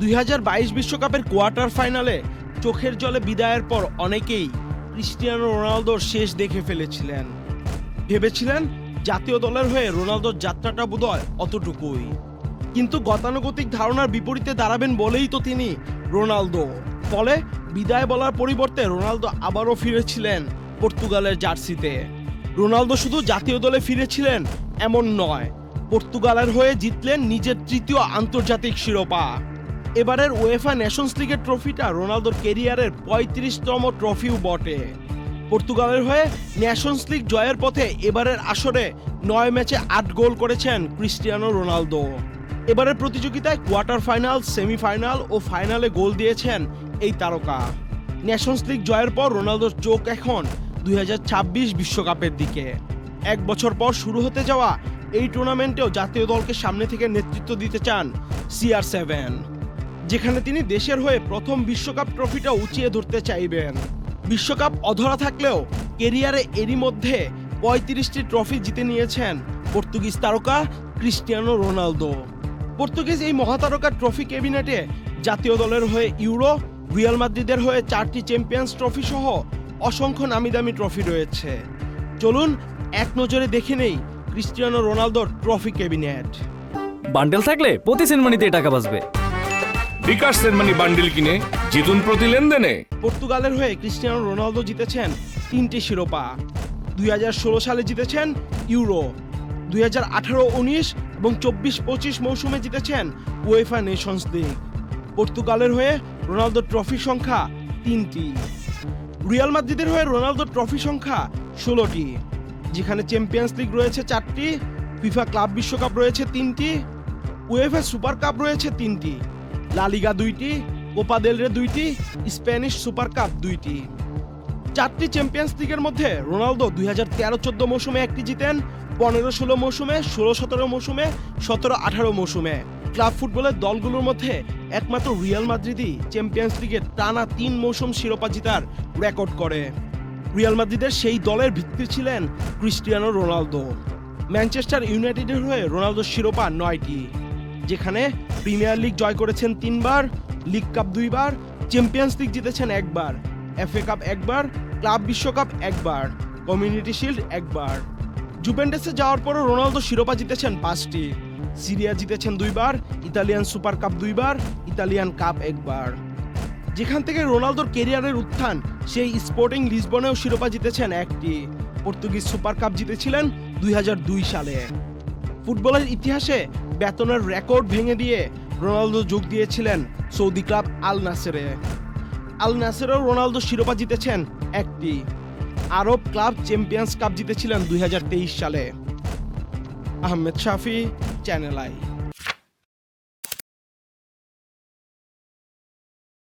2022 বিশ্বকাপের কোয়ার্টার ফাইনালে চোখের জলে বিদায়ের পর অনেকেই ক্রিস্টিয়ানো রোনালদোর শেষ দেখে ফেলেছিলেন। ভেবেছিলেন জাতীয় দলের হয়ে রোনালদোর যাত্রাটা বোধহয় অতটুকুই, কিন্তু গতানুগতিক ধারণার বিপরীতে দাঁড়াবেন বলেই তো তিনি রোনালদো। ফলে বিদায় বলার পরিবর্তে রোনালদো আবারও ফিরেছিলেন পর্তুগালের জার্সিতে। রোনালদো শুধু জাতীয় দলে ফিরেছিলেন এমন নয়, পর্তুগালের হয়ে জিতলেন নিজের তৃতীয় আন্তর্জাতিক শিরোপা। এবারের উয়েফা নেশনস লিগের ট্রফিটা রোনালদোর কেরিয়ারের 35তম ট্রফিও বটে। পর্তুগালের হয়ে নেশনস লিগ জয়ের পথে এবারের আসরে 9 ম্যাচে 8 গোল করেছেন ক্রিস্টিয়ানো রোনালদো। এবারের প্রতিযোগিতায় কোয়ার্টার ফাইনাল, সেমিফাইনাল ও ফাইনালে গোল দিয়েছেন এই তারকা। নেশনস লিগ জয়ের পর রোনালদোর চোখ এখন 2026 বিশ্বকাপের দিকে। 1 বছর পর শুরু হতে যাওয়া এই টুর্নামেন্টেও জাতীয় দলকে সামনে থেকে নেতৃত্ব দিতে চান CR7, যেখানে তিনি দেশের হয়ে প্রথম বিশ্বকাপ ট্রফিটা উঁচিয়ে ধরতে চাইবেন। বিশ্বকাপ অধরা থাকলেও কেরিয়ারে এরই মধ্যে 35টি ট্রফি জিতে নিয়েছেন পর্তুগিজ তারকা ক্রিস্টিয়ানো রোনালদো। পর্তুগিজ এই মহাতারকার ট্রফি ক্যাবিনেটে জাতীয় দলের হয়ে ইউরো, রিয়াল মাদ্রিদের হয়ে 4টি চ্যাম্পিয়ন্স ট্রফি সহ অসংখ্য নামিদামি ট্রফি রয়েছে। চলুন এক নজরে দেখে নেই ক্রিস্টিয়ানো রোনালদোর ট্রফি ক্যাবিনেট। বান্ডেল থাকলে প্রতি সেনমানিতে টাকা বাঁচবে। বিকাশ সেনমানি বান্ডেল কিনে জিতুন প্রতি লেনদেনে। পর্তুগালের হয়ে ক্রিস্টিয়ানো রোনালদো জিতেছেন 3টি শিরোপা। 2016 সালে জিতেছেন ইউরো, 2018-19 এবং 24-25 মৌসুমে জিতেছেন উয়েফা নেশনস লিগ। পর্তুগালের হয়ে রোনালদোর ট্রফি সংখ্যা 3টি। রিয়াল মাদ্রিদের হয়ে রোনালদোর ট্রফি সংখ্যা 16টি, যেখানে চ্যাম্পিয়ন্স লিগ রয়েছে 4টি, ফিফা ক্লাব বিশ্বকাপ রয়েছে 3টি, উয়েফা সুপার কাপ রয়েছে 3টি, লা লিগা 2টি, কোপা দেল রে 2টি, স্প্যানিশ সুপার কাপ 2টি। 4টি চ্যাম্পিয়ন্স লিগের মধ্যে রোনালদো 2013-14 মৌসুমে 1টি জিতেন, 15-16 মৌসুমে, 16-17 মৌসুমে, 17-18 মৌসুমে। ক্লাব ফুটবলের দলগুলোর মধ্যে একমাত্র রিয়াল মাদ্রিদই চ্যাম্পিয়ন্স লিগের টানা 3 মৌসুম শিরোপা জিতার রেকর্ড করে। রিয়াল মাদ্রিদের সেই দলের ভিত্তি ছিলেন ক্রিস্টিয়ানো রোনালদো। ম্যানচেস্টার ইউনাইটেডের হয়ে রোনালদোর শিরোপা 9টি, যেখানে প্রিমিয়ার লিগ জয় করেছেন 3 বার, লিগ কাপ 2 বার, চ্যাম্পিয়ন্স লিগ জিতেছেন 1 বার, FA কাপ 1 বার, ক্লাব বিশ্বকাপ 1 বার, কমিউনিটি শিল্ড 1 বার। জুভেন্টাসে যাওয়ার পরও রোনালদো শিরোপা জিতেছেন 5টি, সিরিয়া জিতেছেন 2 বার, ইতালিয়ান সুপার কাপ 2 বার, ইতালিয়ান কাপ 1 বার। যেখান থেকে রোনালদোর কেরিয়ারের উত্থান, সেই স্পোর্টিং লিসবনেও শিরোপা জিতেছেন 1টি, পর্তুগিজ সুপার কাপ জিতেছিলেন 2002 সালে। ফুটবলের ইতিহাসে বেতনের রেকর্ড ভেঙে দিয়ে রোনালদো যোগ দিয়েছিলেন সৌদি ক্লাব আল নাসেরে। আল নাসেরেও রোনালদো শিরোপা জিতেছেন 1টি। আরব ক্লাব চ্যাম্পিয়ন্স কাপ জিতেছিলেন 2023 সালে। আহমেদ শাফি, চ্যানেল আই।